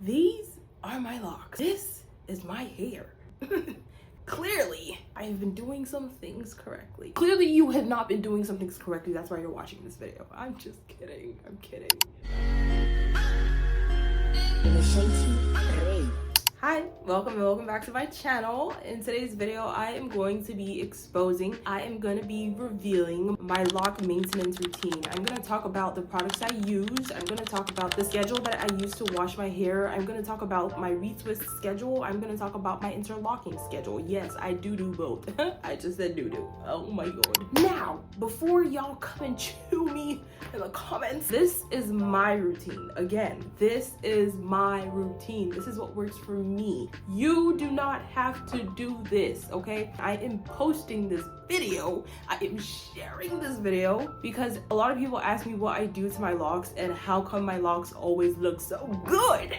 These are my locks. This is my hair. Clearly, I've been doing some things correctly. Clearly, you have not been doing some things correctly. That's why you're watching this video. I'm just kidding. I'm kidding. Hi, welcome and welcome back to my channel. In today's video, I am going to be revealing my lock maintenance routine. I'm going to talk about the products I use. I'm going to talk about the schedule that I use to wash my hair. I'm going to talk about my retwist schedule. I'm going to talk about my interlocking schedule. Yes, I do both. I just said do. Oh my god. Now, before y'all come and chew me in the comments, this is my routine. Again, this is my routine. This is what works for me. You do not have to do this, okay? I am posting this video, I am sharing this video because a lot of people ask me what I do to my locks and how come my locks always look so good.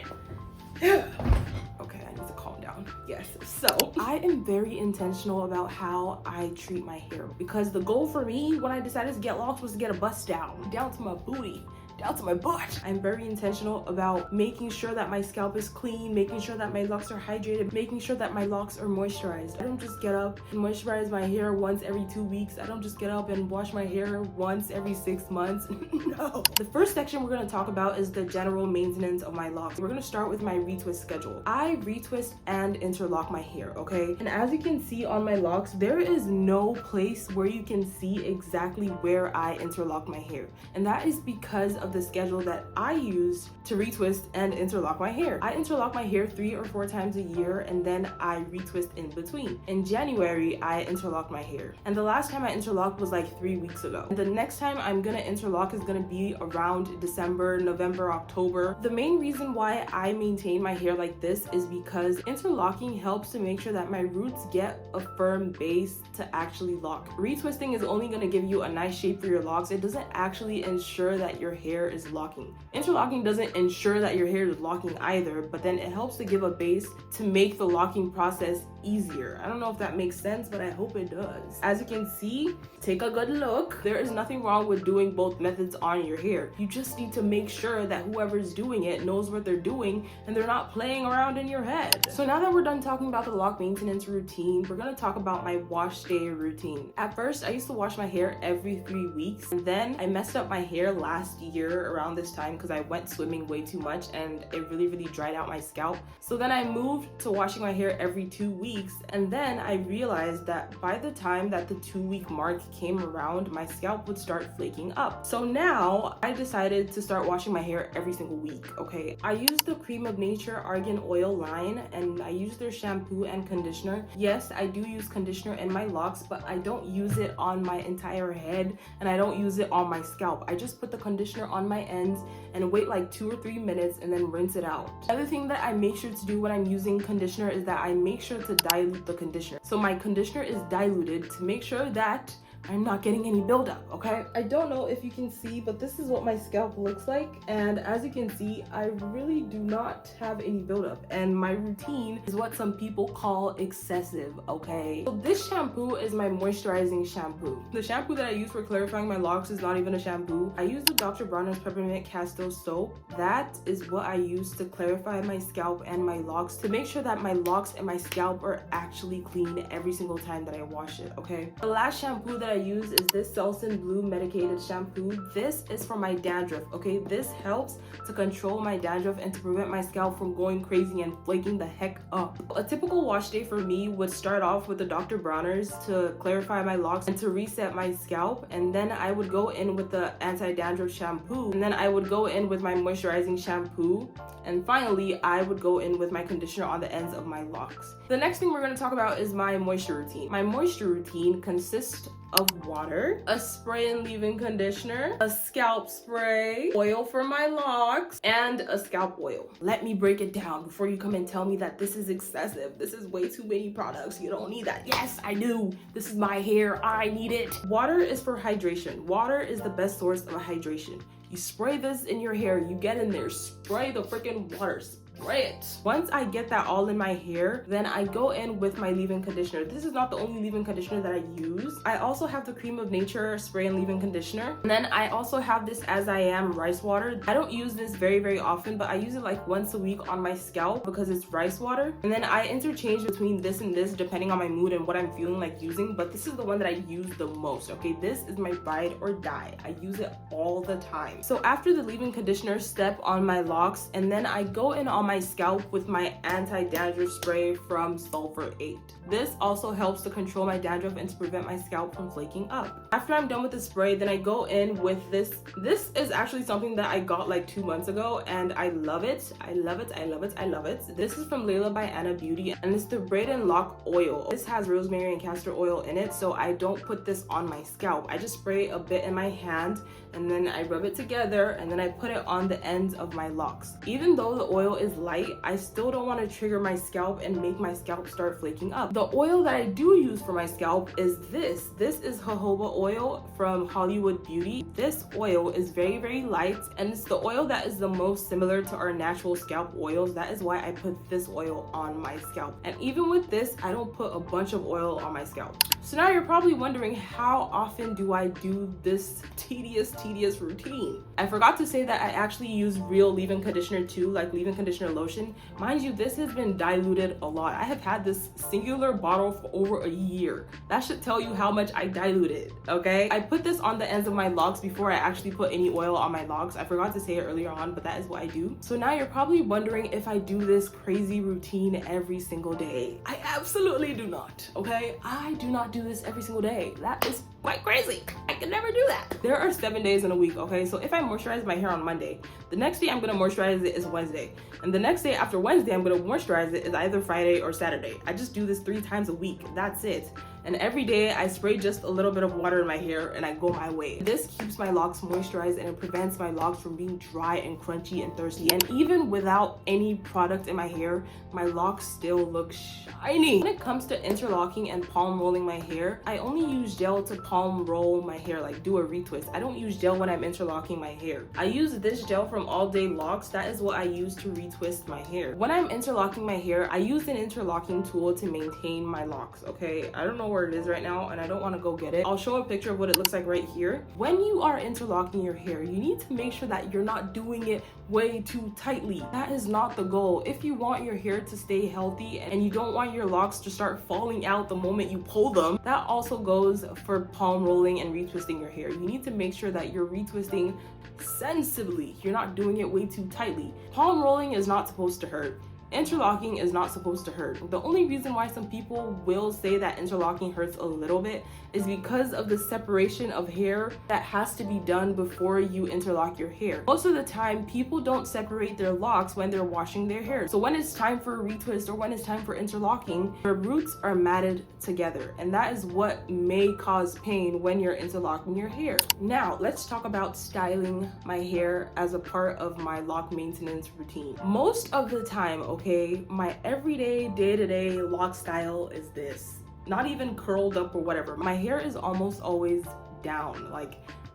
Okay, I need to calm down. Yes, so I am very intentional about how I treat my hair because the goal for me when I decided to get locks was to get a bust down to my booty, down to my butt. I'm very intentional about making sure that my scalp is clean, making sure that my locks are hydrated, making sure that my locks are moisturized. I don't just get up and moisturize my hair once every 2 weeks. I don't just get up and wash my hair once every 6 months. No. The first section we're going to talk about is the general maintenance of my locks. We're going to start with my retwist schedule. I retwist and interlock my hair, okay? And as you can see on my locks, there is no place where you can see exactly where I interlock my hair. And that is because of the schedule that I use to retwist and interlock my hair. I interlock my hair 3 or 4 times a year and then I retwist in between. In January, I interlock my hair. And the last time I interlocked was like 3 weeks ago. And the next time I'm gonna interlock is gonna be around December, November, October. The main reason why I maintain my hair like this is because interlocking helps to make sure that my roots get a firm base to actually lock. Retwisting is only gonna give you a nice shape for your locks. It doesn't actually ensure that your hair is locking. Interlocking doesn't ensure that your hair is locking either, but then it helps to give a base to make the locking process easier. I don't know if that makes sense, but I hope it does. As you can see, take a good look. There is nothing wrong with doing both methods on your hair. You just need to make sure that whoever's doing it knows what they're doing and they're not playing around in your head. So now that we're done talking about the lock maintenance routine, we're gonna talk about my wash day routine. At first, I used to wash my hair every 3 weeks, and then I messed up my hair last year around this time because I went swimming way too much and it really dried out my scalp. So then I moved to washing my hair every 2 weeks, and then I realized that by the time that the 2-week mark came around, my scalp would start flaking up. So now I decided to start washing my hair every single week, okay? I use the Cream of Nature Argan Oil line and I use their shampoo and conditioner. Yes, I do use conditioner in my locks, but I don't use it on my entire head and I don't use it on my scalp. I just put the conditioner on my ends and wait like 2 or 3 minutes and then rinse it out. Another thing that I make sure to do when I'm using conditioner is that I make sure to dilute the conditioner. So my conditioner is diluted to make sure that I'm not getting any buildup, okay? I don't know if you can see, but this is what my scalp looks like. And as you can see, I really do not have any buildup. And my routine is what some people call excessive, okay? So this shampoo is my moisturizing shampoo. The shampoo that I use for clarifying my locks is not even a shampoo. I use the Dr. Bronner's Peppermint Castor soap. That is what I use to clarify my scalp and my locks to make sure that my locks and my scalp are actually clean every single time that I wash it, okay? The last shampoo that I use is this Selsun Blue medicated shampoo. This is for my dandruff, okay? This helps to control my dandruff and to prevent my scalp from going crazy and flaking the heck up. A typical wash day for me would start off with the Dr. Bronner's to clarify my locks and to reset my scalp, and then I would go in with the anti-dandruff shampoo, and then I would go in with my moisturizing shampoo, and finally I would go in with my conditioner on the ends of my locks. The next thing we're going to talk about is my moisture routine. My moisture routine consists of water, a spray and leave-in conditioner, a scalp spray, oil for my locks, and a scalp oil. Let me break it down before you come and tell me that this is excessive. This is way too many products. You don't need that. Yes, I do. This is my hair. I need it. Water is for hydration. Water is the best source of hydration. You spray this in your hair, you get in there, spray the freaking water, spray it. Once I get that all in my hair, then I go in with my leave-in conditioner. This is not the only leave-in conditioner that I use. I also have the Cream of Nature spray and leave-in conditioner. And then I also have this As I Am rice water. I don't use this very often, but I use it like once a week on my scalp because it's rice water. And then I interchange between this and this depending on my mood and what I'm feeling like using, but this is the one that I use the most, okay? This is my ride or die. I use it all the time. So after the leave-in conditioner step on my locks, and then I go in on my scalp with my anti-dandruff spray from Sulfur 8. This also helps to control my dandruff and to prevent my scalp from flaking up. After I'm done with the spray, then I go in with this. This is actually something that I got like 2 months ago and I love it. I love it. I love it. I love it. This is from Layla by Anna Beauty and it's the Braid and Lock oil. This has rosemary and castor oil in it, so I don't put this on my scalp. I just spray a bit in my hand and then I rub it together and then I put it on the ends of my locks. Even though the oil is light, I still don't want to trigger my scalp and make my scalp start flaking up. The oil that I do use for my scalp is this. This is jojoba oil from Hollywood Beauty. This oil is very light and it's the oil that is the most similar to our natural scalp oils. That is why I put this oil on my scalp. And even with this, I don't put a bunch of oil on my scalp. So now you're probably wondering, how often do I do this tedious routine? I forgot to say that I actually use real leave-in conditioner too, like leave-in conditioner lotion. Mind you, this has been diluted a lot. I have had this singular bottle for over a year. That should tell you how much I diluted, okay? I put this on the ends of my locks before I actually put any oil on my locks. I forgot to say it earlier on, but that is what I do. So now you're probably wondering if I do this crazy routine every single day. I absolutely do not, okay? I do not do this every single day. That is quite crazy. I can never do that. There are 7 days in a week, okay? So if I moisturize my hair on Monday, the next day I'm gonna moisturize it is Wednesday. And the next day after Wednesday, I'm gonna moisturize it is either Friday or Saturday. I just do this 3 times a week. That's it. And every day I spray just a little bit of water in my hair and I go my way. This keeps my locks moisturized and it prevents my locks from being dry and crunchy and thirsty. And even without any product in my hair, my locks still look shiny. When it comes to interlocking and palm rolling my hair, I only use gel to palm roll my hair, like do a retwist. I don't use gel when I'm interlocking my hair. I use this gel from All Day Locs. That is what I use to retwist my hair. When I'm interlocking my hair, I use an interlocking tool to maintain my locks, okay? I don't know where it is right now and I don't want to go get it. I'll show a picture of what it looks like right here. When you are interlocking your hair, you need to make sure that you're not doing it way too tightly. That is not the goal. If you want your hair to stay healthy and you don't want your locks to start falling out the moment you pull them, that also goes for palm rolling and retwisting your hair. You need to make sure that you're retwisting sensibly. You're not doing it way too tightly. Palm rolling is not supposed to hurt. Interlocking is not supposed to hurt. The only reason why some people will say that interlocking hurts a little bit is because of the separation of hair that has to be done before you interlock your hair. Most of the time, people don't separate their locks when they're washing their hair. So when it's time for a retwist or when it's time for interlocking, your roots are matted together. And that is what may cause pain when you're interlocking your hair. Now, let's talk about styling my hair as a part of my lock maintenance routine. Most of the time, okay, my everyday, day-to-day lock style is this. Not even curled up or whatever. My hair is almost always down. Like,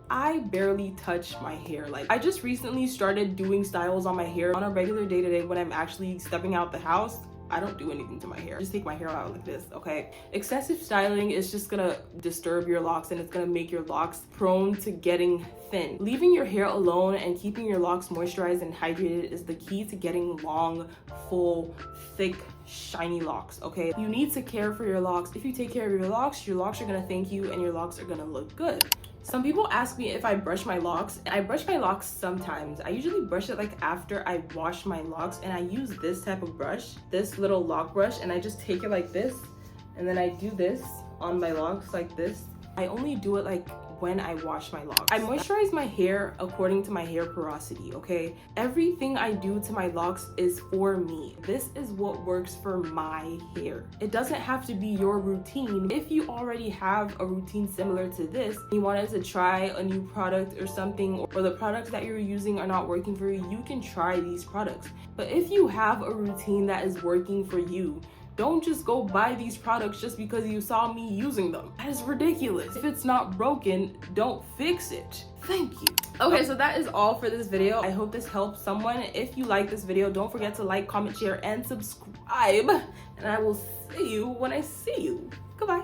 I barely touch my hair. Like, I just recently started doing styles on my hair on a regular day-to-day when I'm actually stepping out the house. I don't do anything to my hair. Just take my hair out like this, okay? Excessive styling is just gonna disturb your locks and it's gonna make your locks prone to getting thin. Leaving your hair alone and keeping your locks moisturized and hydrated is the key to getting long, full, thick, shiny locks, okay? You need to care for your locks. If you take care of your locks are gonna thank you and your locks are gonna look good. Some people ask me if I brush my locks. I brush my locks sometimes. I usually brush it like after I wash my locks, and I use this type of brush, this little lock brush, and I just take it like this and then I do this on my locks like this. I only do it like when I wash my locks. I moisturize my hair according to my hair porosity, okay? Everything I do to my locks is for me. This is what works for my hair. It doesn't have to be your routine. If you already have a routine similar to this, you wanted to try a new product or something, or the products that you're using are not working for you, you can try these products. But if you have a routine that is working for you, Don't just go buy these products just because you saw me using them. That is ridiculous. If it's not broken, don't fix it. Thank you. Okay, so that is all for this video. I hope this helps someone. If you like this video, don't forget to like, comment, share, and subscribe. And I will see you when I see you. Goodbye.